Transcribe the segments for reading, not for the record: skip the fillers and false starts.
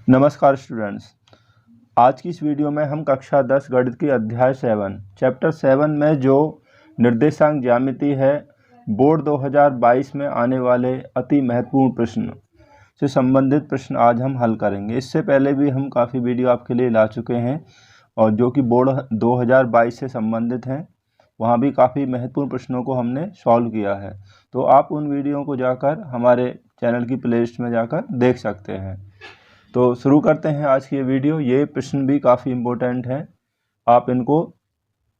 नमस्कार स्टूडेंट्स। आज की इस वीडियो में हम कक्षा 10 गणित की अध्याय 7 चैप्टर 7 में जो निर्देशांक ज्यामिति है बोर्ड 2022 में आने वाले अति महत्वपूर्ण प्रश्न से संबंधित प्रश्न आज हम हल करेंगे। इससे पहले भी हम काफ़ी वीडियो आपके लिए ला चुके हैं और जो कि बोर्ड 2022 से संबंधित हैं, वहाँ भी काफ़ी महत्वपूर्ण प्रश्नों को हमने सॉल्व किया है। तो आप उन वीडियो को जाकर हमारे चैनल की प्लेलिस्ट में जाकर देख सकते हैं। तो शुरू करते हैं आज की ये वीडियो। ये प्रश्न भी काफ़ी इम्पोर्टेंट हैं, आप इनको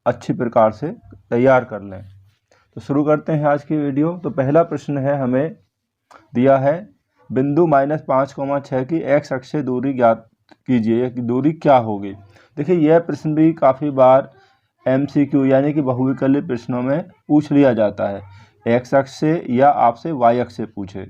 अच्छी प्रकार से तैयार कर लें। तो शुरू करते हैं आज की वीडियो। तो पहला प्रश्न है, हमें दिया है बिंदु -5,6 की x अक्ष से दूरी ज्ञात कीजिए, कि दूरी क्या होगी। देखिए, यह प्रश्न भी काफ़ी बार MCQ यानी कि बहुविकल्पी प्रश्नों में पूछ लिया जाता है, x अक्ष से या आपसे y अक्ष से पूछे।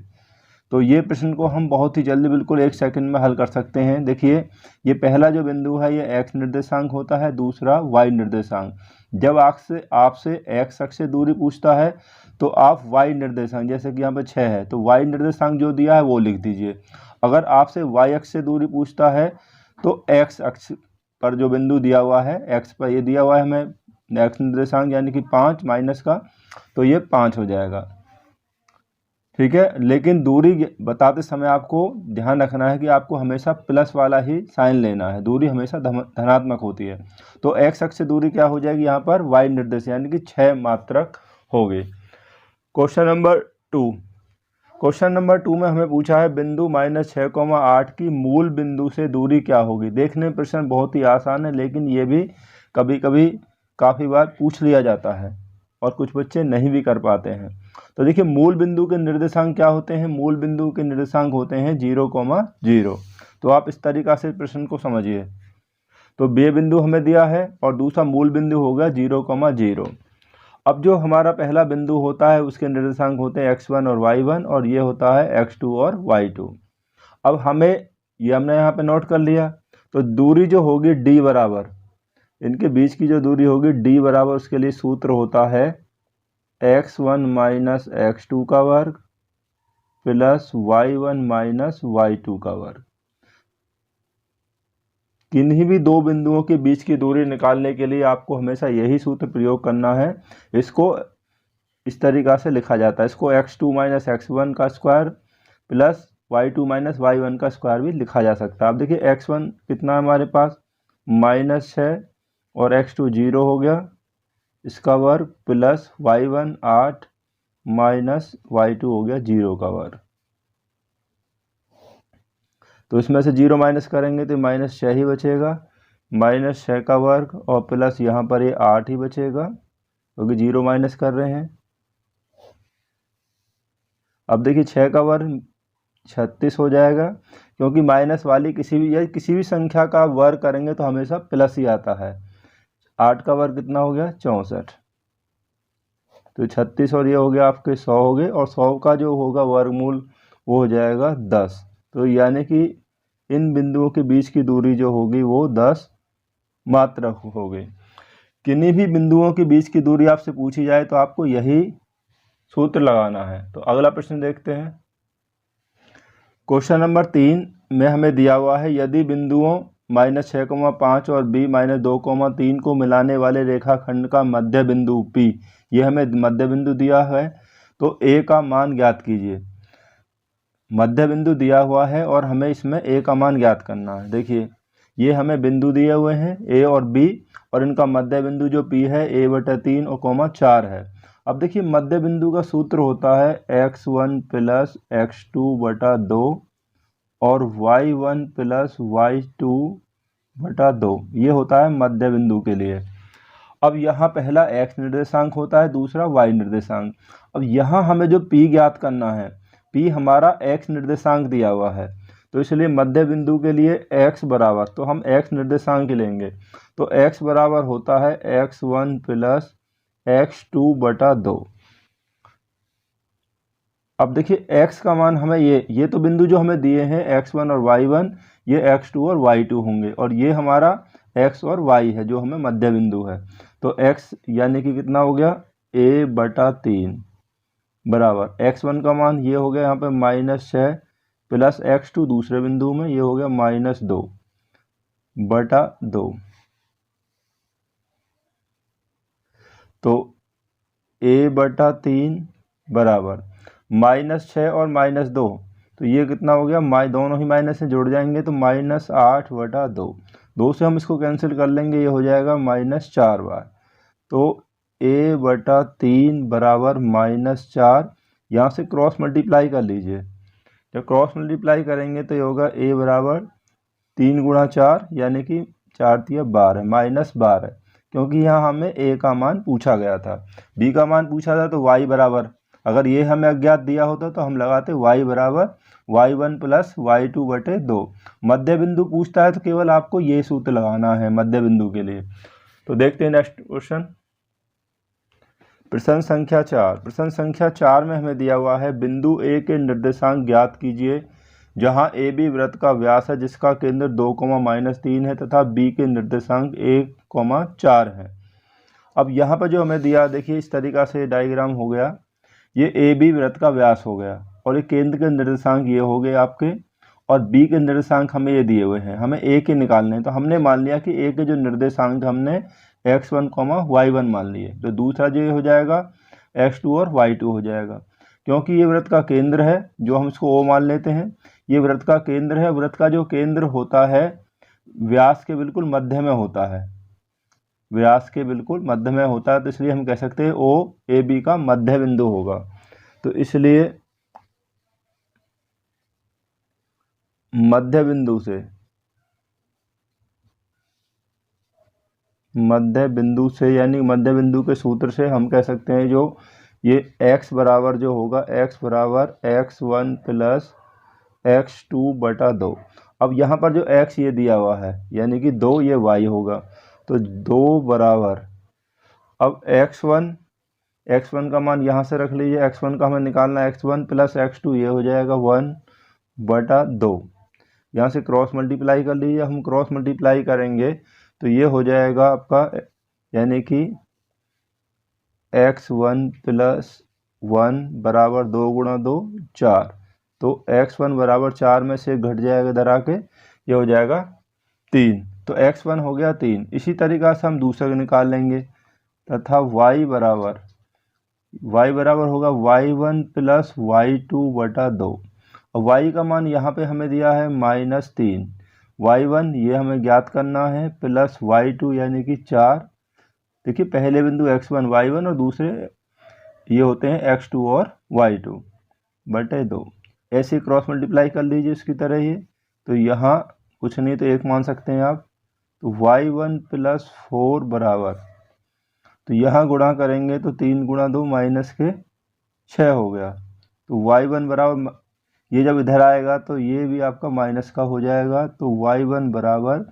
तो ये प्रश्न को हम बहुत ही जल्दी बिल्कुल 1 सेकंड में हल कर सकते हैं। देखिए, ये पहला जो बिंदु है ये x निर्देशांक होता है, दूसरा y निर्देशांक। जब आपसे x अक्ष से दूरी पूछता है तो आप y निर्देशांक, जैसे कि यहाँ पे 6 है तो y निर्देशांक जो दिया है वो लिख दीजिए। अगर आपसे y अक्ष से दूरी पूछता है तो x अक्ष पर जो बिंदु दिया हुआ है, x पर ये दिया हुआ है हमें x निर्देशांक यानी कि 5 माइनस का, तो ये 5 हो जाएगा। ठीक है, लेकिन दूरी बताते समय आपको ध्यान रखना है कि आपको हमेशा प्लस वाला ही साइन लेना है, दूरी हमेशा धनात्मक होती है। तो x अक्ष से दूरी क्या हो जाएगी, यहाँ पर y निर्देश यानी कि 6 मात्रक होगी। क्वेश्चन नंबर 2 में हमें पूछा है बिंदु -6,8 की मूल बिंदु से दूरी क्या होगी। देखने में प्रश्न बहुत ही आसान है, लेकिन ये भी कभी कभी काफ़ी बार पूछ लिया जाता है और कुछ बच्चे नहीं भी कर पाते हैं। तो देखिए, मूल बिंदु के निर्देशांक क्या होते हैं। मूल बिंदु के निर्देशांक होते हैं 0,0। तो आप इस तरीक़ा से प्रश्न को समझिए। तो बे बिंदु हमें दिया है और दूसरा मूल बिंदु होगा 0,0। अब जो हमारा पहला बिंदु होता है उसके निर्देशांक होते हैं x1 और y1, और ये होता है x2 और y2। अब हमने यहाँ पे नोट कर लिया। तो दूरी जो होगी d बराबर, इनके बीच की जो दूरी होगी d बराबर, उसके लिए सूत्र होता है x1 माइनस x2 का वर्ग प्लस y1 माइनस y2 का वर्ग। किन्हीं भी दो बिंदुओं के बीच की दूरी निकालने के लिए आपको हमेशा यही सूत्र प्रयोग करना है। इसको इस तरीक़ा से लिखा जाता है, इसको x2 माइनस x1 का square plus y2 minus y1 का स्क्वायर भी लिखा जा सकता है। अब देखिए, x1 कितना है हमारे पास -6 और x2 0 हो गया, इसका वर्ग प्लस y1 8 माइनस y2 हो गया 0 का वर्ग। तो इसमें से 0 माइनस करेंगे तो -6 ही बचेगा, -6 का वर्ग और प्लस यहाँ पर ये 8 ही बचेगा क्योंकि 0 माइनस कर रहे हैं। अब देखिए, 6 का वर्ग 36 हो जाएगा, क्योंकि माइनस वाली किसी भी संख्या का वर्ग करेंगे तो हमेशा प्लस ही आता है। 8 का वर्ग कितना हो गया 64। तो 36 और ये हो गया आपके 100 हो गए, और 100 का जो होगा वर्गमूल वो हो जाएगा 10। तो यानी कि इन बिंदुओं के बीच की दूरी जो होगी वो 10 मात्रक होगी। किन्हीं भी बिंदुओं के बीच की दूरी आपसे पूछी जाए तो आपको यही सूत्र लगाना है। तो अगला प्रश्न देखते हैं। क्वेश्चन नंबर 3 में हमें दिया हुआ है, यदि बिंदुओं -6,5 और b -2,3 को मिलाने वाले रेखाखंड का मध्य बिंदु P, ये हमें मध्य बिंदु दिया है, तो a का मान ज्ञात कीजिए। मध्य बिंदु दिया हुआ है और हमें इसमें a का मान ज्ञात करना है। देखिए, ये हमें बिंदु दिए हुए हैं a और b, और इनका मध्य बिंदु जो P है a/3 और 4 है। अब देखिए, मध्य बिंदु का सूत्र होता है x1 प्लस x2/2 और y1 प्लस y2/2। ये होता है मध्य बिंदु के लिए। अब यहाँ पहला x निर्देशांक होता है, दूसरा y निर्देशांक। अब यहाँ हमें जो p ज्ञात करना है, p हमारा x निर्देशांक दिया हुआ है, तो इसलिए मध्य बिंदु के लिए x बराबर, तो हम x निर्देशांक लेंगे। तो x बराबर होता है x1 प्लस x2/2। अब देखिए, x का मान हमें ये तो बिंदु जो हमें दिए हैं x1 और y1, ये x2 और y2 होंगे, और ये हमारा x और y है जो हमें मध्य बिंदु है। तो x यानी कि कितना हो गया a/3 बराबर x1 का मान ये हो गया यहाँ पे -6, प्लस x2 दूसरे बिंदु में, ये हो गया -2/2। तो a/3 बराबर -6 और -2, तो ये कितना हो गया, दोनों ही माइनस से जुड़ जाएंगे तो -8/2। 2 से हम इसको कैंसिल कर लेंगे, ये हो जाएगा -4 बार। तो a/3 बराबर -4। यहाँ से क्रॉस मल्टीप्लाई कर लीजिए। जब क्रॉस मल्टीप्लाई करेंगे तो ये होगा a बराबर 3 गुणा 4 यानी कि 4 तिया 12 -12, क्योंकि यहाँ हमें a का मान पूछा गया था। b का मान पूछा था तो y बराबर, अगर ये हमें अज्ञात दिया होता तो हम लगाते y बराबर y1 प्लस y2/2। मध्य बिंदु पूछता है तो केवल आपको ये सूत्र लगाना है मध्य बिंदु के लिए। तो देखते हैं नेक्स्ट क्वेश्चन। प्रश्न संख्या 4। प्रश्न संख्या 4 में हमें दिया हुआ है बिंदु A के निर्देशांक ज्ञात कीजिए, जहां AB वृत्त का व्यास है जिसका केंद्र 2, -3 है तथा B के निर्देशांक 1, 4 है। अब यहाँ पर जो हमें दिया, देखिए इस तरीक़ा से डायग्राम हो गया, ये AB वृत्त का व्यास हो गया और ये केंद्र के निर्देशांक ये हो गए आपके, और B के निर्देशांक हमें ये दिए हुए हैं, हमें A के निकालने हैं। तो हमने मान लिया कि A के जो निर्देशांक हमने x1, y1 मान लिए, तो दूसरा जो हो जाएगा x2 और y2 हो जाएगा। क्योंकि ये वृत्त का केंद्र है, जो हम इसको O मान लेते हैं, ये वृत्त का केंद्र है। वृत्त का जो केंद्र होता है व्यास के बिल्कुल मध्य में होता है, व्यास के बिल्कुल मध्य में होता है, तो इसलिए हम कह सकते हैं O AB का मध्य बिंदु होगा। तो इसलिए मध्य बिंदु से यानी मध्य बिंदु के सूत्र से हम कह सकते हैं जो ये x बराबर जो होगा, x बराबर x1 प्लस x2/2। अब यहाँ पर जो x ये दिया हुआ है यानी कि 2, ये y होगा, तो 2 बराबर, अब x1 का मान यहाँ से रख लीजिए, x1 का हमें निकालना है, x1 प्लस x2 ये हो जाएगा 1/2। यहाँ से क्रॉस मल्टीप्लाई कर लीजिए, हम क्रॉस मल्टीप्लाई करेंगे तो ये हो जाएगा आपका, यानी कि x1 प्लस 1 बराबर 2 गुणा 2 4। तो x1 बराबर 4 में से घट जाएगा इधर आके, ये हो जाएगा 3। तो x1 हो गया 3। इसी तरीक़ा से हम दूसरा निकाल लेंगे तथा y बराबर होगा y1 प्लस y2/2। और y का मान यहाँ पे हमें दिया है -3, y1 ये हमें ज्ञात करना है, प्लस y2 यानी कि 4। देखिए पहले बिंदु x1 y1 और दूसरे ये होते हैं x2 और y2/2। ऐसे क्रॉस मल्टीप्लाई कर लीजिए इसकी तरह ही। तो यहाँ कुछ नहीं तो 1 मान सकते हैं आप। तो y1 प्लस 4 बराबर, तो यहाँ गुणा करेंगे तो 3 गुणा 2 -6 हो गया। तो y1 बराबर, ये जब इधर आएगा तो ये भी आपका माइनस का हो जाएगा। तो y1 बराबर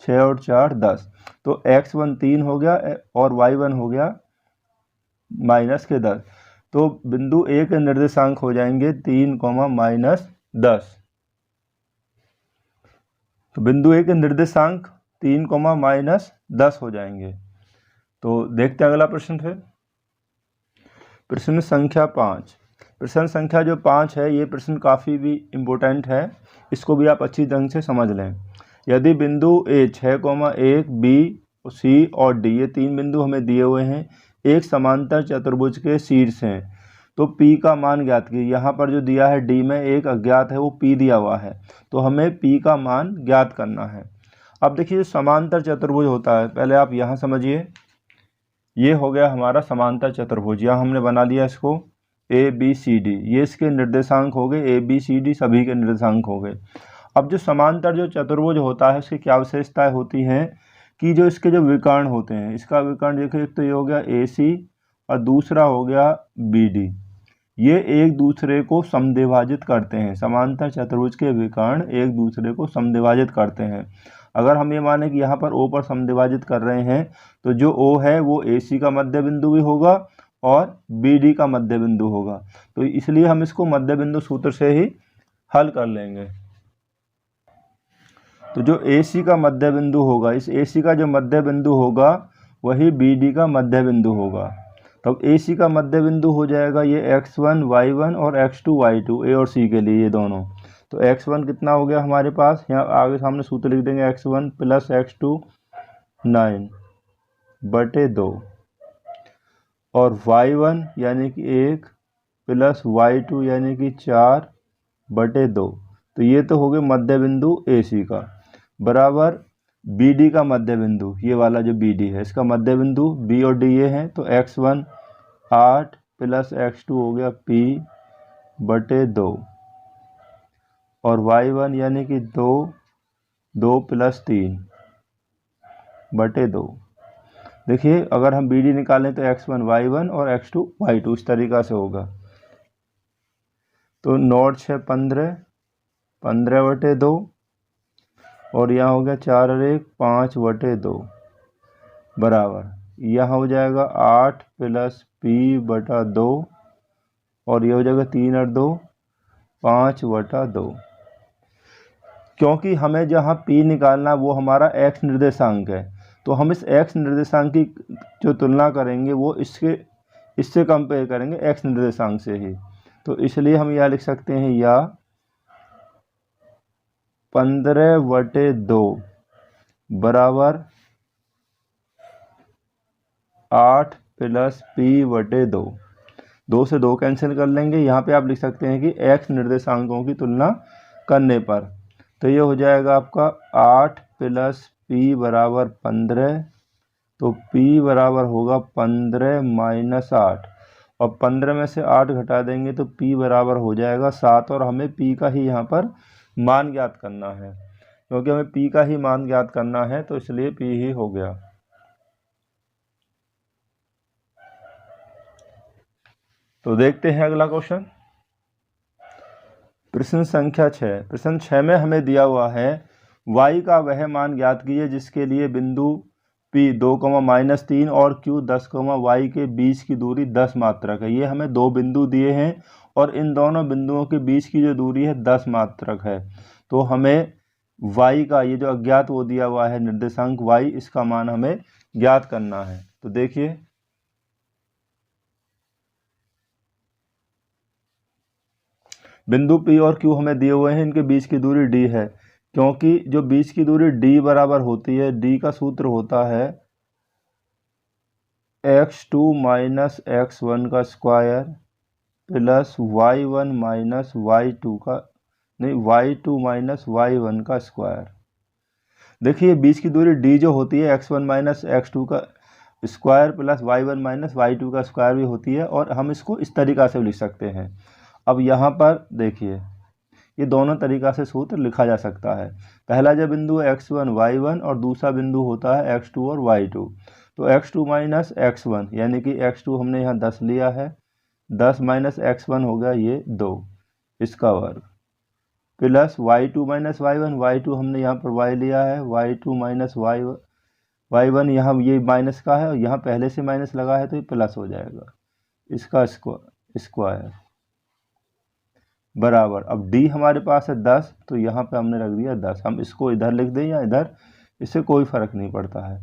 6 और 4 10। तो x1 3 हो गया और y1 हो गया -10। तो बिंदु A के निर्देशांक हो जाएंगे 3, -10। तो बिंदु A के निर्देशांक 3, -10 हो जाएंगे। तो देखते हैं अगला प्रश्न फिर। प्रश्न संख्या 5। प्रश्न संख्या जो 5 है, ये प्रश्न काफ़ी भी इम्पोर्टेंट है, इसको भी आप अच्छी ढंग से समझ लें। यदि बिंदु A 6,1 B C और D ये 3 बिंदु हमें दिए हुए हैं, एक समांतर चतुर्भुज के शीर्ष हैं, तो P का मान ज्ञात कीजिए। यहाँ पर जो दिया है D में एक अज्ञात है, वो P दिया हुआ है, तो हमें P का मान ज्ञात करना है। अब देखिए समांतर चतुर्भुज होता है, पहले आप यहाँ समझिए, ये हो गया हमारा समांतर चतुर्भुज। यहाँ हमने बना लिया इसको ABCD, ये इसके निर्देशांक हो गए, ABCD सभी के निर्देशांक हो गए। अब जो समांतर जो चतुर्भुज होता है उसकी क्या विशेषताएं होती हैं कि जो इसके जो विकर्ण होते हैं, इसका विकर्ण देखिए, एक तो ये हो गया AC और दूसरा हो गया BD, ये एक दूसरे को समद्विभाजित करते हैं। समांतर चतुर्भुज के विकर्ण एक दूसरे को समद्विभाजित करते हैं। अगर हम ये माने कि यहाँ पर O पर समद्विभाजित कर रहे हैं, तो जो O है वो AC का मध्य बिंदु भी होगा और BD का मध्य बिंदु होगा। तो इसलिए हम इसको मध्य बिंदु सूत्र से ही हल कर लेंगे। तो जो AC का मध्य बिंदु होगा, इस AC का जो मध्य बिंदु होगा वही BD का मध्य बिंदु होगा। तब AC का मध्य बिंदु हो जाएगा ये x1 y1 और x2 y2, A और C के लिए ये दोनों। तो x1 कितना हो गया हमारे पास, यहाँ आगे सामने सूत्र लिख देंगे x1 प्लस x2 9 बटे 2 और y1 यानी कि 1 प्लस y2 यानी कि 4 बटे 2। तो ये तो हो गया मध्य बिंदु AC का, बराबर BD का मध्य बिंदु, ये वाला जो BD है इसका मध्य बिंदु B और D ये हैं। तो x1 8 प्लस x2 हो गया P बटे 2 और y1 यानी कि 2 प्लस 3 बटे 2। देखिए अगर हम BD निकालें तो x1 y1 और x2 y2 इस तरीक़ा से होगा। तो नोट 6 15 बटे 2 और यहाँ हो गया 4 और 1 5 बटे 2 बराबर यहाँ हो जाएगा 8 प्लस P बटा 2 और ये हो जाएगा 3 और 2 5 बटा 2। क्योंकि हमें जहाँ P निकालना वो हमारा x निर्देशांक है, तो हम इस x निर्देशांक की जो तुलना करेंगे वो इससे कंपेयर करेंगे x निर्देशांक से ही। तो इसलिए हम यह लिख सकते हैं या 15 बटे 2 बराबर 8 प्लस P बटे 2। 2 से 2 कैंसिल कर लेंगे। यहाँ पे आप लिख सकते हैं कि x निर्देशांकों की तुलना करने पर, तो ये हो जाएगा आपका 8 प्लस P बराबर 15। तो P बराबर होगा 15 माइनस 8 और 15 में से 8 घटा देंगे तो P बराबर हो जाएगा 7 और हमें P का ही यहाँ पर मान ज्ञात करना है। क्योंकि हमें P का ही मान ज्ञात करना है तो इसलिए P ही हो गया। तो देखते हैं अगला क्वेश्चन, प्रश्न संख्या 6। प्रश्न 6 में हमें दिया हुआ है y का वह मान ज्ञात कीजिए जिसके लिए बिंदु P 2,-3 और Q 10, y के बीच की दूरी 10 मात्रक है। ये हमें दो बिंदु दिए हैं और इन दोनों बिंदुओं के बीच की जो दूरी है 10 मात्रक है। तो हमें y का ये जो अज्ञात वो दिया हुआ है निर्देशांक y, इसका मान हमें ज्ञात करना है। तो देखिए बिंदु P और Q हमें दिए हुए हैं, इनके बीच की दूरी d है। क्योंकि जो बीच की दूरी d बराबर होती है, d का सूत्र होता है x2 माइनस x1 का square plus y1 minus y2 का y2 माइनस y1 का स्क्वायर। देखिए बीच की दूरी d जो होती है x1 माइनस x2 का square plus y1 minus y2 का स्क्वायर भी होती है और हम इसको इस तरीक़ा से लिख सकते हैं। अब यहाँ पर देखिए ये दोनों तरीक़ा से सूत्र लिखा जा सकता है। पहला जो बिंदु है x1 y1 और दूसरा बिंदु होता है x2 और y2। तो x2 माइनस x1 यानी कि x2 हमने यहाँ 10 लिया है, 10 माइनस x1 हो गया ये 2 इसका वर्ग plus y2 minus y1, y2 हमने यहाँ पर y लिया है, y2 माइनस y1 यहाँ ये माइनस का है और यहाँ पहले से माइनस लगा है तो ये प्लस हो जाएगा इसका स्क्वायर बराबर। अब d हमारे पास है 10 तो यहाँ पे हमने रख दिया 10। हम इसको इधर लिख दें या इधर, इससे कोई फ़र्क नहीं पड़ता है।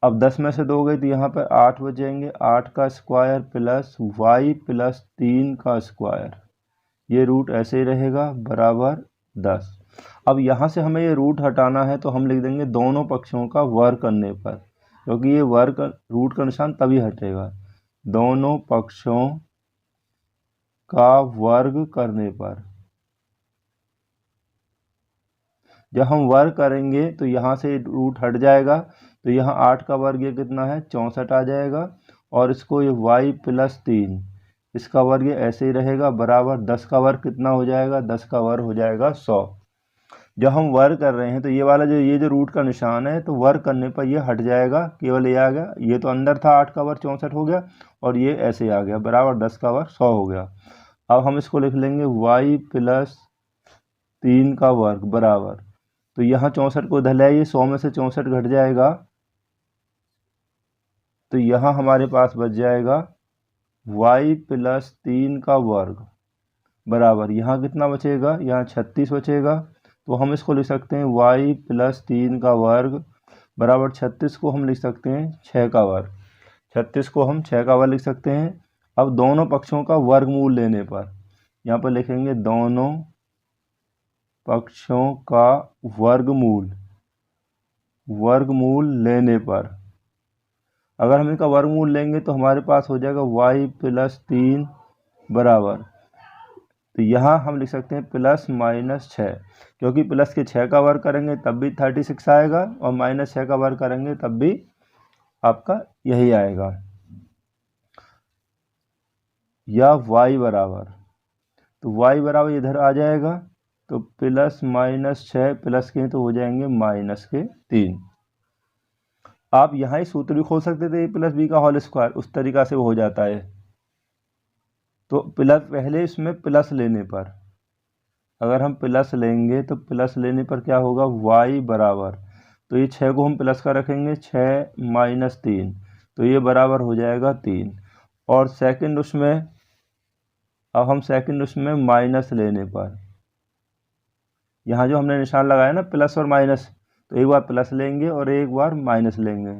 अब 10 में से 2 गई तो यहाँ पर 8 बचेंगे, 8 का स्क्वायर प्लस y प्लस 3 का स्क्वायर, ये रूट ऐसे ही रहेगा बराबर 10। अब यहाँ से हमें ये रूट हटाना है तो हम लिख देंगे दोनों पक्षों का वर्ग करने पर, क्योंकि ये वर्ग रूट का निशान तभी हटेगा दोनों पक्षों का वर्ग करने पर। जब हम वर्ग करेंगे तो यहाँ से रूट हट जाएगा तो यहाँ 8 का वर्ग ये कितना है 64 आ जाएगा और इसको ये y प्लस 3 इसका वर्ग ये ऐसे ही रहेगा बराबर 10 का वर्ग कितना हो जाएगा, 10 का वर्ग हो जाएगा 100। जब हम वर्ग कर रहे हैं तो ये वाला ये जो रूट का निशान है तो वर्ग करने पर ये हट जाएगा, केवल ये आ गया, ये तो अंदर था 8 का वर्ग 64 हो गया और ये ऐसे आ गया बराबर 10 का वर्ग 100 हो गया। अब हम इसको लिख लेंगे y प्लस 3 का वर्ग बराबर, तो यहाँ 64 को इधर ले आइए, 100 में से 64 घट जाएगा तो यहाँ हमारे पास बच जाएगा y प्लस 3 का वर्ग बराबर, यहाँ कितना बचेगा, यहाँ 36 बचेगा। तो हम इसको लिख सकते हैं y प्लस 3 का वर्ग बराबर 36 को हम लिख सकते हैं 6 का वर्ग, 36 को हम 6 का वर्ग लिख सकते हैं। अब दोनों पक्षों का वर्गमूल लेने पर यहाँ पर लिखेंगे दोनों पक्षों का वर्गमूल लेने पर, अगर हम इनका वर्गमूल लेंगे तो हमारे पास हो जाएगा y + 3 बराबर, तो यहाँ हम लिख सकते हैं +-6, क्योंकि प्लस के 6 का वर्ग करेंगे तब भी 36 आएगा और -6 का वर्ग करेंगे तब भी आपका यही आएगा। या y बराबर, तो y बराबर इधर आ जाएगा, तो +-6 प्लस के तो हो जाएंगे -3। आप यहाँ ही सूत्र भी खोल सकते थे a + b का होल स्क्वायर, उस तरीका से वो हो जाता है। तो प्लस पहले इसमें प्लस लेने पर, अगर हम प्लस लेंगे तो प्लस लेने पर क्या होगा y बराबर, तो ये 6 को हम प्लस का रखेंगे 6 - 3, तो ये बराबर हो जाएगा 3। और सेकंड उसमें, अब हम सेकंड उसमें माइनस लेने पर, यहाँ जो हमने निशान लगाया ना प्लस और माइनस, तो एक बार प्लस लेंगे और एक बार माइनस लेंगे,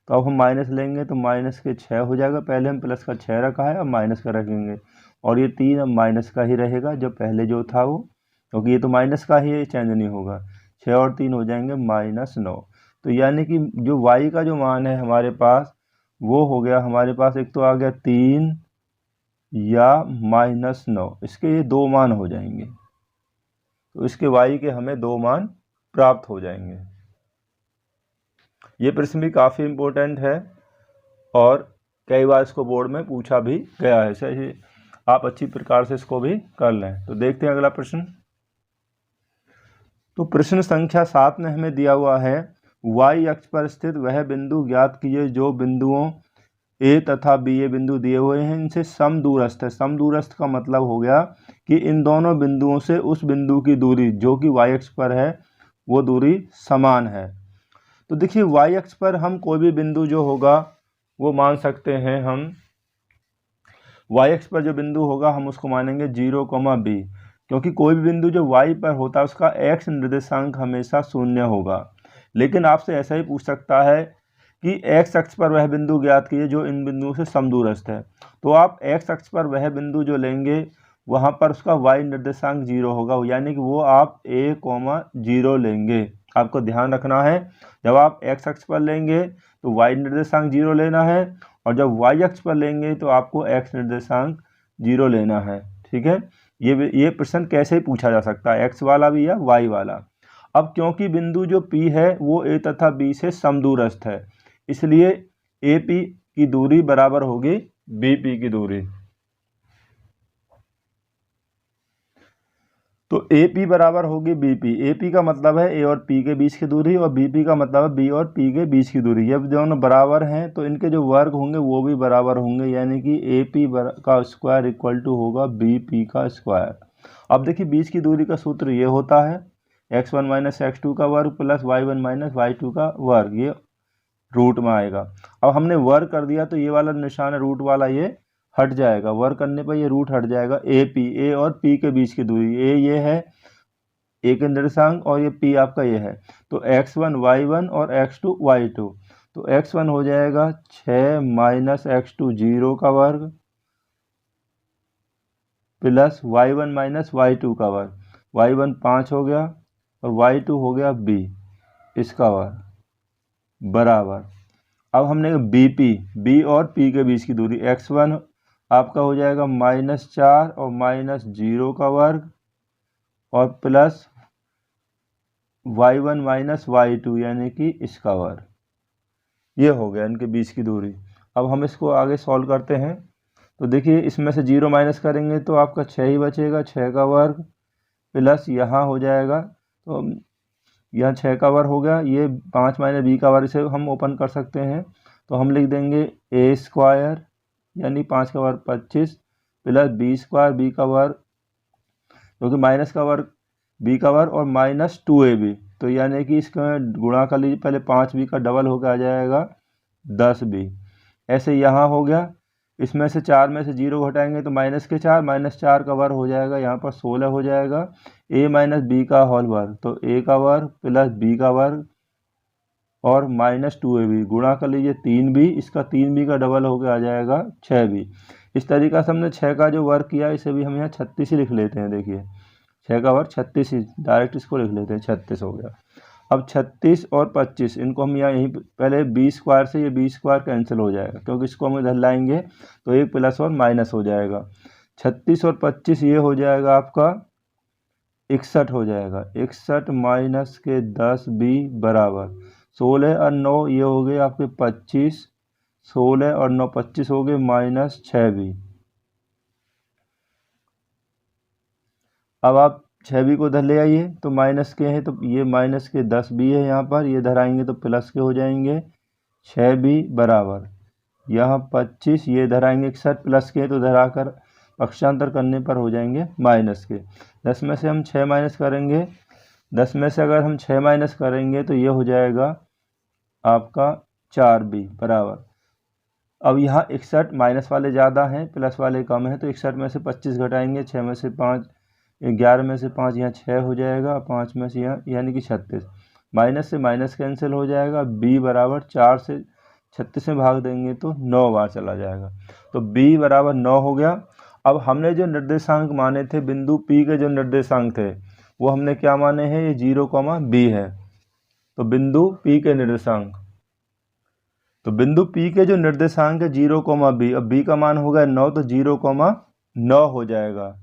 तो अब हम माइनस लेंगे तो माइनस के 6 हो जाएगा, पहले हम प्लस का 6 रखा है अब माइनस का रखेंगे, और ये 3 अब माइनस का ही रहेगा जो पहले जो था वो, क्योंकि ये तो माइनस का ही है, चेंज नहीं होगा। 6 और 3 हो जाएंगे -9। तो यानी कि जो y का जो मान है हमारे पास वो हो गया, हमारे पास एक तो आ गया 3 या -9, इसके ये 2 मान हो जाएंगे, तो इसके y के हमें 2 मान प्राप्त हो जाएंगे। ये प्रश्न भी काफ़ी इम्पोर्टेंट है और कई बार इसको बोर्ड में पूछा भी गया है, सही आप अच्छी प्रकार से इसको भी कर लें। तो देखते हैं अगला प्रश्न। तो प्रश्न संख्या 7 में हमें दिया हुआ है y अक्ष पर स्थित वह बिंदु ज्ञात कीजिए जो बिंदुओं A तथा B, ये बिंदु दिए हुए हैं, इनसे समदूरस्थ है। समदूरस्थ का मतलब हो गया कि इन दोनों बिंदुओं से उस बिंदु की दूरी जो कि y अक्ष पर है वो दूरी समान है। तो देखिए y अक्ष पर हम कोई भी बिंदु जो होगा वो मान सकते हैं, हम y अक्ष पर जो बिंदु होगा हम उसको मानेंगे 0, b, क्योंकि कोई भी बिंदु जो y पर होता है उसका x निर्देशांक हमेशा 0 होगा। लेकिन आपसे ऐसा ही पूछ सकता है कि x अक्ष पर वह बिंदु ज्ञात कीजिए जो इन बिंदुओं से समदूरस्थ है, तो आप x अक्ष पर वह बिंदु जो लेंगे वहाँ पर उसका y निर्देशांक 0 होगा, यानी कि वो आप a, 0 लेंगे। आपको ध्यान रखना है, जब आप x अक्ष पर लेंगे तो y निर्देशांक 0 लेना है, और जब y अक्ष पर लेंगे तो आपको x निर्देशांक 0 लेना है। ठीक है, ये प्रश्न कैसे पूछा जा सकता है, x वाला भी या y वाला। अब क्योंकि बिंदु जो P है वो A तथा B से समदूरस्थ है, इसलिए AP की दूरी बराबर होगी BP की दूरी। तो AP बराबर होगी BP। AP का मतलब है A और P के बीच की दूरी, और BP का मतलब है B और P के बीच की दूरी। जब दोनों बराबर हैं तो इनके जो वर्ग होंगे वो भी बराबर होंगे, यानी कि AP का स्क्वायर इक्वल टू होगा BP का स्क्वायर। अब देखिए बीच की दूरी का सूत्र ये होता है x1 - x2 का वर्ग प्लस y1 - y2 का वर्ग, ये रूट में आएगा। अब हमने वर्ग कर दिया तो ये वाला निशान है रूट वाला, ये हट जाएगा, वर्ग करने पर ये रूट हट जाएगा। A और P के बीच की दूरी, A ये है A के निर्देशांक और ये P आपका ये है, तो x1 y1 और x2 y2, तो x1 हो जाएगा 6 - x2 0 का वर्ग प्लस y1 - y2 का वर्ग, y1 5 हो गया और y2 हो गया b, इसका वर्ग बराबर। अब हमने B और P के बीच की दूरी, x1 आपका हो जाएगा -4 और -0 का वर्ग और प्लस y1 - y2 यानी कि इसका वर्ग, ये हो गया इनके बीच की दूरी। अब हम इसको आगे सॉल्व करते हैं, तो देखिए इसमें से 0 माइनस करेंगे तो आपका 6 ही बचेगा, 6 का वर्ग प्लस यहाँ हो जाएगा, तो यहाँ 6 का वर्ग हो गया, ये 5 - b का वर्ग, इसे हम ओपन कर सकते हैं, तो हम लिख देंगे a स्क्वायर यानी 5 का वर्ग 25 प्लस b स्क्वायर, b का वर्ग क्योंकि माइनस का वर्ग b का वर्ग और -2ab, तो यानी कि इसका गुणा कर लीजिए, पहले 5b का डबल होकर आ जाएगा 10b। ऐसे यहाँ हो गया, इसमें से 4 में से 0 घटाएंगे तो -4 का वर्ग हो जाएगा, यहाँ पर 16 हो जाएगा, a - b का होल वर्ग, तो a का वर्ग प्लस b का वर्ग और -2ab, गुणा कर लीजिए 3b, इसका 3b का डबल होकर आ जाएगा 6b। इस तरीक़ा से हमने 6 का जो वर्ग किया इसे भी हम यहाँ 36 ही लिख लेते हैं। देखिए 6 का वर्ग 36 ही, डायरेक्ट इसको लिख लेते हैं, 36 हो गया। अब 36 और 25 इनको हम यहाँ यहीं पहले 20 स्क्वायर से ये 20 स्क्वायर कैंसिल हो जाएगा, क्योंकि इसको हम इधर लाएंगे तो एक प्लस और माइनस हो जाएगा। 36 और 25 ये हो जाएगा आपका 61 हो जाएगा। 61 माइनस के 10 बी बराबर 16 और 9 ये हो गए आपके 25, 16 और 9 25 हो गए माइनस 6 बी। अब आप 6 बी को इधर ले आइए तो माइनस के हैं तो ये माइनस के 10 बी है यहाँ पर, ये इधर आएंगे तो प्लस के हो जाएंगे 6 बी बराबर यहाँ 25, ये इधर आएंगे 61 प्लस के तो इधर आकर पक्षांतर करने पर हो जाएंगे माइनस के। 10 में से हम 6 माइनस करेंगे, 10 में से अगर हम 6 माइनस करेंगे तो ये हो जाएगा आपका 4 बी बराबर। अब यहाँ 61 माइनस वाले ज़्यादा हैं प्लस वाले कम हैं, तो 61 में से 25 घटाएंगे, 6 में से 5, 11 में से 5 यहाँ 6 हो जाएगा, 5 में से यहाँ यानी कि 36, माइनस से माइनस कैंसिल हो जाएगा। बी बराबर 4 से 36 में भाग देंगे तो 9 बार चला जाएगा, तो बी बराबर 9 हो गया। अब हमने जो निर्देशांक माने थे बिंदु पी के जो निर्देशांक थे वो हमने क्या माने हैं, ये 0, बी है। तो बिंदु पी के निर्देशांक, तो बिंदु पी के जो निर्देशांक है 0, बी, अब बी का मान होगा 9 तो 0, 9 हो जाएगा।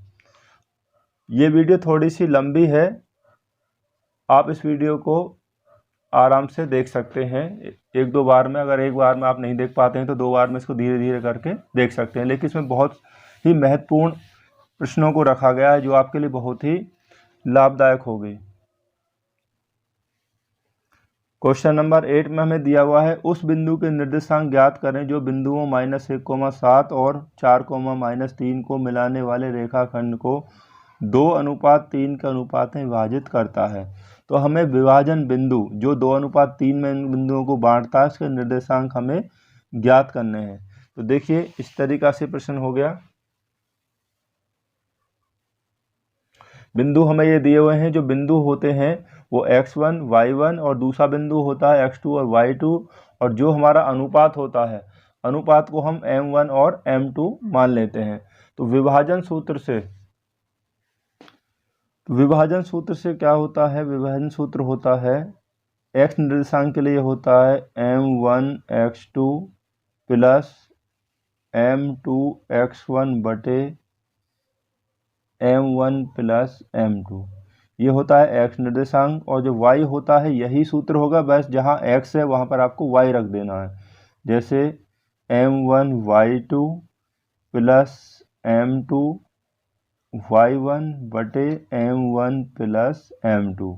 ये वीडियो थोड़ी सी लंबी है, आप इस वीडियो को आराम से देख सकते हैं एक दो बार में। अगर एक बार में आप नहीं देख पाते हैं तो 2 बार में इसको धीरे धीरे करके देख सकते हैं, लेकिन इसमें बहुत ही महत्वपूर्ण प्रश्नों को रखा गया है जो आपके लिए बहुत ही लाभदायक होगी। क्वेश्चन नंबर 8 में हमें दिया हुआ है उस बिंदु के निर्देशांक ज्ञात करें जो बिंदुओं -1, 7 और 4, -3 को मिलाने वाले रेखाखंड को 2:3 के अनुपात में विभाजित करता है। तो हमें विभाजन बिंदु जो 2:3 में इन बिंदुओं को बांटता है उसके निर्देशांक हमें ज्ञात करने हैं। तो देखिए इस तरीका से प्रश्न हो गया। बिंदु हमें ये दिए हुए हैं, जो बिंदु होते हैं वो x1, y1 और दूसरा बिंदु होता है x2 और y2, और जो हमारा अनुपात होता है अनुपात को हम m1 और m2 मान लेते हैं। तो विभाजन सूत्र से क्या होता है, विभाजन सूत्र होता है x निर्देशांक के लिए होता है m1 x2 plus m2 x1 बटे m1 प्लस m2, ये होता है x निर्देशांक। और जो y होता है यही सूत्र होगा, बस जहाँ x है वहाँ पर आपको y रख देना है। जैसे m1 y2 plus m2 y1 बटे m1 प्लस m2।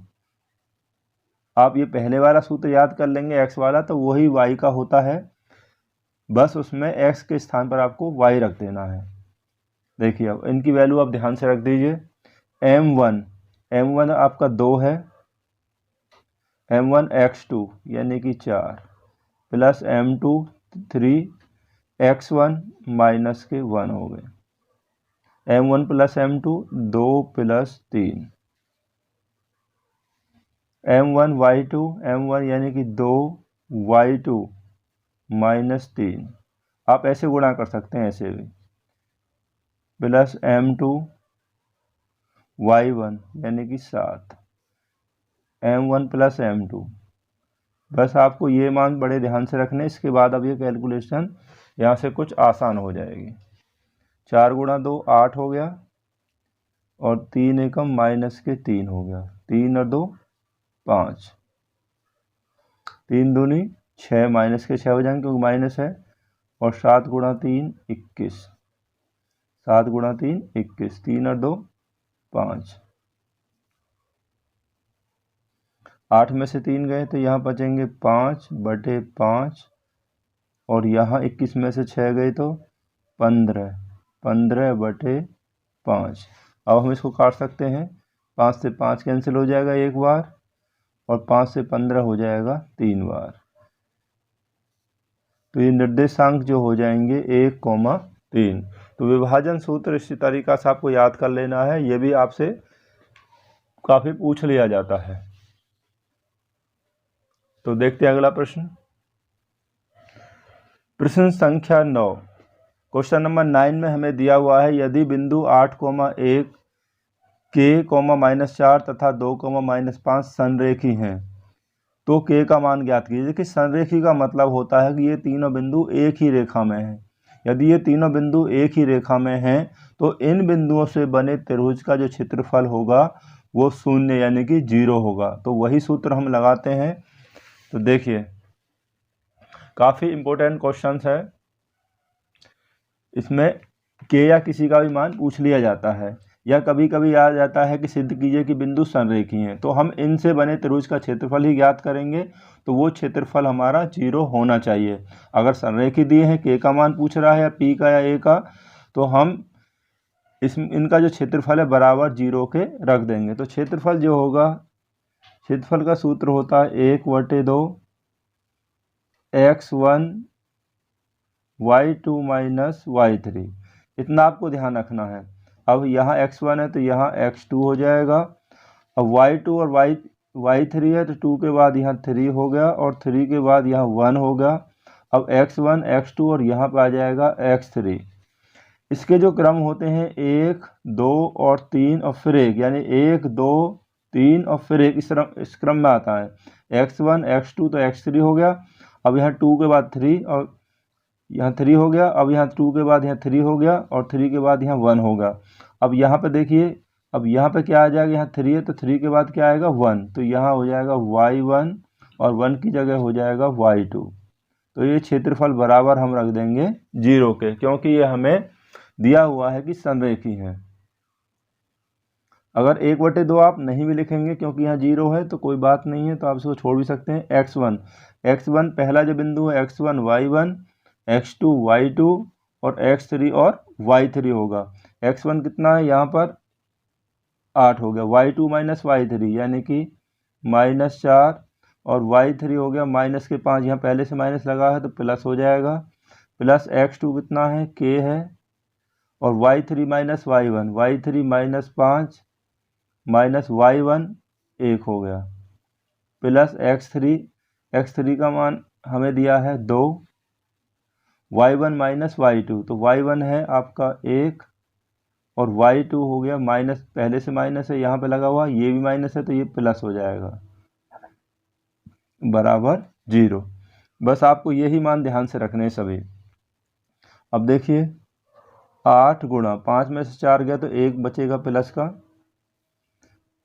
आप ये पहले वाला सूत्र याद कर लेंगे x वाला, तो वही y का होता है, बस उसमें x के स्थान पर आपको y रख देना है। देखिए अब इनकी वैल्यू आप ध्यान से रख दीजिए। m1 आपका 2 है, m1 x2 यानी कि 4 प्लस m2 3, x1 माइनस के 1 हो गए, m1 plus m2 2 plus 3, m1 y2 m1 यानी कि 2 y2 माइनस 3, आप ऐसे गुणा कर सकते हैं ऐसे भी, प्लस m2 y1 यानी कि 7, m1 प्लस m2। बस आपको ये मान बड़े ध्यान से रखने, इसके बाद अब ये कैलकुलेशन यहाँ से कुछ आसान हो जाएगी। 4 गुणा 2 8 हो गया, और 3 एकम माइनस के 3 हो गया, 3 और 2 5, 3 दूनी 6, माइनस के 6 हो जाएंगे क्योंकि माइनस है, और 7 गुणा 3 21, 7 गुणा 3 21, 3 और 2 5, 8 में से 3 गए तो यहाँ बचेंगे 5 बटे 5, और यहाँ 21 में से 6 गए तो 15 बटे 5। अब हम इसको काट सकते हैं, 5 से 5 कैंसिल हो जाएगा एक बार, और 5 से 15 हो जाएगा 3 बार। तो ये निर्देशांक जो हो जाएंगे 1,3। तो विभाजन सूत्र इसी तरीका से आपको याद कर लेना है, ये भी आपसे काफ़ी पूछ लिया जाता है। तो देखते हैं अगला प्रश्न, प्रश्न संख्या 9। क्वेश्चन नंबर 9 में हमें दिया हुआ है यदि बिंदु 8,1 k, -4 तथा 2, -5 संरेखी हैं तो k का मान ज्ञात कीजिए। देखिए संरेखी का मतलब होता है कि ये तीनों बिंदु एक ही रेखा में हैं। यदि ये तीनों बिंदु एक ही रेखा में हैं तो इन बिंदुओं से बने त्रिभुज का जो क्षेत्रफल होगा वो 0 यानी कि 0 होगा। तो वही सूत्र हम लगाते हैं। तो देखिए काफ़ी इम्पोर्टेंट क्वेश्चन है, इसमें k या किसी का भी मान पूछ लिया जाता है, या कभी कभी आ जाता है कि सिद्ध कीजिए कि बिंदु संरेखी हैं। तो हम इनसे बने त्रिभुज का क्षेत्रफल ही ज्ञात करेंगे, तो वो क्षेत्रफल हमारा 0 होना चाहिए। अगर संरेखी दिए हैं, k का मान पूछ रहा है या p का या a का, तो हम इनका जो क्षेत्रफल है बराबर 0 के रख देंगे। तो क्षेत्रफल जो होगा, क्षेत्रफल का सूत्र होता है 1/2 x1 y2 माइनस y3। इतना आपको ध्यान रखना है। अब यहाँ x1 है तो यहाँ x2 हो जाएगा। अब y2 और y3 है तो 2 के बाद यहाँ 3 हो गया और 3 के बाद यहाँ 1 हो गया। अब x1 x2 और यहाँ पे आ जाएगा x3। इसके जो क्रम होते हैं 1 2 और 3 और फिर 1, यानी 1 2 3 और फिर 1, इस क्रम में आता है। x1 x2 तो x3 हो गया। अब यहाँ 2 के बाद 3 और यहाँ 3 हो गया। अब यहाँ 2 के बाद यहाँ 3 हो गया और 3 के बाद यहाँ 1 होगा। अब यहाँ पे देखिए, अब यहाँ पे क्या आ जाएगा, यहाँ 3 है तो 3 के बाद क्या आएगा 1, तो यहाँ हो जाएगा y1 और 1 की जगह हो जाएगा y2। तो ये क्षेत्रफल बराबर हम रख देंगे 0 के, क्योंकि ये हमें दिया हुआ है कि संरेखी है। अगर 1/2 आप नहीं भी लिखेंगे क्योंकि यहाँ 0 है तो कोई बात नहीं है, तो आप इसको छोड़ भी सकते हैं। x1 पहला जो बिंदु है x1 y1, x2 y2 और x3 और y3 होगा। x1 कितना है यहाँ पर 8 हो गया, y2 माइनस y3 यानी कि -4 और y3 हो गया माइनस के 5, यहाँ पहले से माइनस लगा है तो प्लस हो जाएगा। प्लस x2 कितना है k है और y3 minus y1, y3 -5 minus y1 1 हो गया। प्लस x3 का मान हमें दिया है 2, y1 माइनस y2 तो y1 है आपका 1 और y2 हो गया माइनस, पहले से माइनस है यहाँ पे लगा हुआ, ये भी माइनस है तो ये प्लस हो जाएगा बराबर 0। बस आपको यही मान ध्यान से रखने सभी। अब देखिए 8 गुणा 5 में से 4 गया तो 1 बचेगा प्लस का,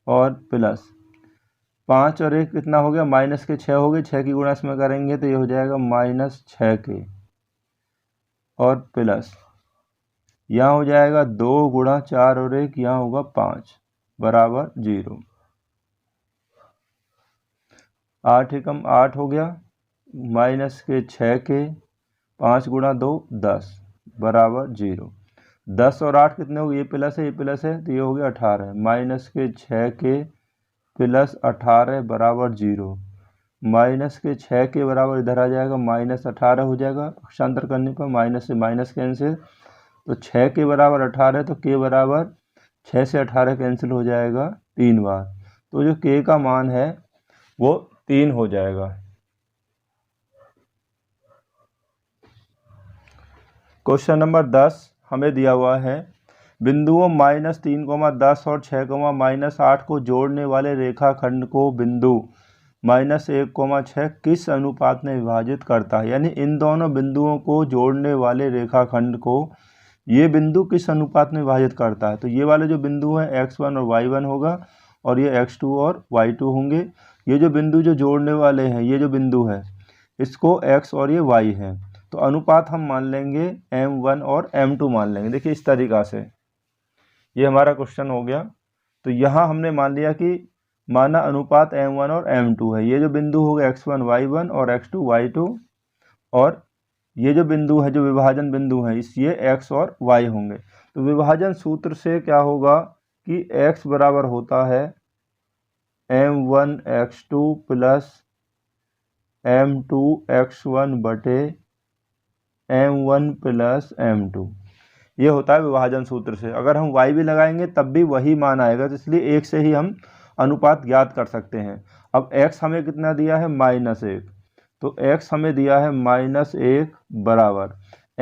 और प्लस 5 और 1 कितना हो गया माइनस के 6 हो गए। 6 की गुणा इसमें करेंगे तो ये हो जाएगा -6 के, और प्लस यहाँ हो जाएगा 2 गुणा 4 और 1, यहाँ होगा 5 बराबर 0। 8 एकम 8 हो गया, माइनस के 6 के, 5 गुणा 2 10 बराबर 0। 10 और 8 कितने हो गए, ये प्लस है ये प्लस है तो ये हो गया 18, माइनस के 6 के प्लस 18 बराबर 0। माइनस के 6 के बराबर इधर आ जाएगा -18 हो जाएगा, पक्षांतर करने पर माइनस से माइनस कैंसिल, तो 6 के बराबर 18 तो k बराबर 6 से 18 कैंसिल हो जाएगा 3 बार, तो जो k का मान है वो 3 हो जाएगा। क्वेश्चन नंबर 10 हमें दिया हुआ है, बिंदुओं -3, 10 और 6, -8 को जोड़ने वाले रेखाखंड को बिंदु -1, 6 किस अनुपात में विभाजित करता है। यानी इन दोनों बिंदुओं को जोड़ने वाले रेखाखंड को ये बिंदु किस अनुपात में विभाजित करता है। तो ये वाले जो बिंदु है x1 और y1 होगा और ये x2 और y2 होंगे। ये जो बिंदु जो जोड़ने वाले हैं, ये जो बिंदु है इसको x और ये y है, तो अनुपात हम मान लेंगे m1 और m2 मान लेंगे। देखिए इस तरीक़ा से ये हमारा क्वेश्चन हो गया। तो यहाँ हमने मान लिया कि माना अनुपात m1 और m2 है। ये जो बिंदु होगा x1 y1 और x2 y2, और ये जो बिंदु है जो विभाजन बिंदु है इस ये x और y होंगे। तो विभाजन सूत्र से क्या होगा कि x बराबर होता है m1 x2 plus m2 x1 बटे m1 प्लस m2, ये होता है विभाजन सूत्र से। अगर हम y भी लगाएंगे तब भी वही मान आएगा, तो इसलिए 1 से ही हम अनुपात ज्ञात कर सकते हैं। अब x हमें कितना दिया है -1, तो x हमें दिया है -1 बराबर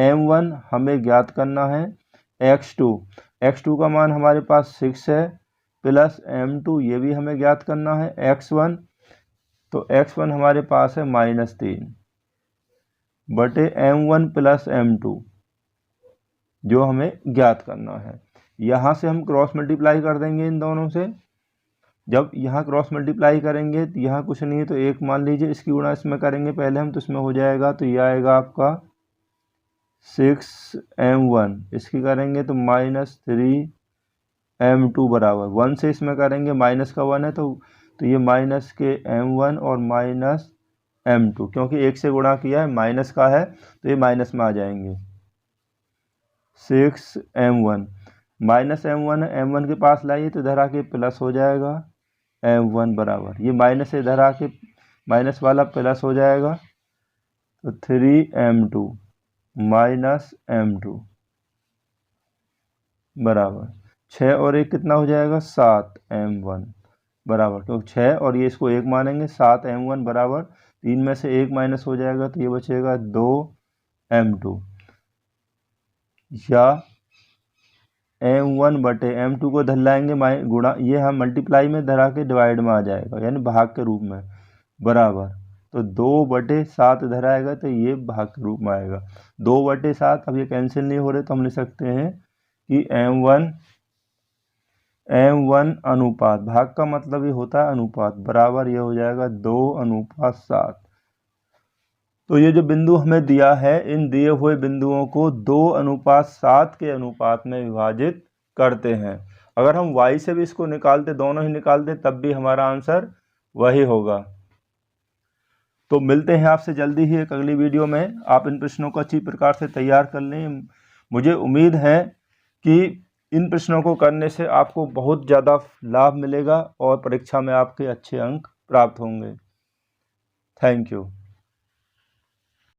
m1 हमें ज्ञात करना है x2 का मान हमारे पास 6 है प्लस m2, ये भी हमें ज्ञात करना है। x1, तो x1 हमारे पास है -3 बटे m1 प्लस m2, जो हमें ज्ञात करना है। यहाँ से हम क्रॉस मल्टीप्लाई कर देंगे इन दोनों से। जब यहाँ क्रॉस मल्टीप्लाई करेंगे तो यहाँ कुछ नहीं है तो 1 मान लीजिए, इसकी गुणा इसमें करेंगे पहले हम, तो इसमें हो जाएगा, तो ये आएगा आपका 6m1, इसकी करेंगे तो -3m2 बराबर 1 से इसमें करेंगे, माइनस का 1 है तो ये माइनस के m1 और माइनस m2, क्योंकि 1 से गुणा किया है, माइनस का है तो ये माइनस में आ जाएंगे। 6m1 माइनस m1 है, m1 के पास लाइए तो इधर आके प्लस हो जाएगा m1 बराबर, ये माइनस से इधर आके माइनस वाला प्लस हो जाएगा, तो 3m2 माइनस m2 बराबर 6 और 1 कितना हो जाएगा, 7m1 बराबर, क्योंकि 6 और ये इसको 1 मानेंगे, 7m1 बराबर 3 में से 1 माइनस हो जाएगा तो ये बचेगा 2m2, या m1 बटे m2 को धर लाएंगे गुणा, ये हम मल्टीप्लाई में धरा के डिवाइड में आ जाएगा, यानी भाग के रूप में, बराबर, तो 2/7 इधर आएगा तो ये भाग के रूप में आएगा। 2/7, अब ये कैंसिल नहीं हो रहे तो हम लिख सकते हैं कि m1 अनुपात, भाग का मतलब ये होता है अनुपात, बराबर ये हो जाएगा 2:7। तो ये जो बिंदु हमें दिया है, इन दिए हुए बिंदुओं को 2:7 के अनुपात में विभाजित करते हैं। अगर हम y से भी इसको निकालते, दोनों ही निकालते, तब भी हमारा आंसर वही होगा। तो मिलते हैं आपसे जल्दी ही एक अगली वीडियो में। आप इन प्रश्नों को अच्छी प्रकार से तैयार कर लें। मुझे उम्मीद है कि इन प्रश्नों को करने से आपको बहुत ज़्यादा लाभ मिलेगा और परीक्षा में आपके अच्छे अंक प्राप्त होंगे। Thank you.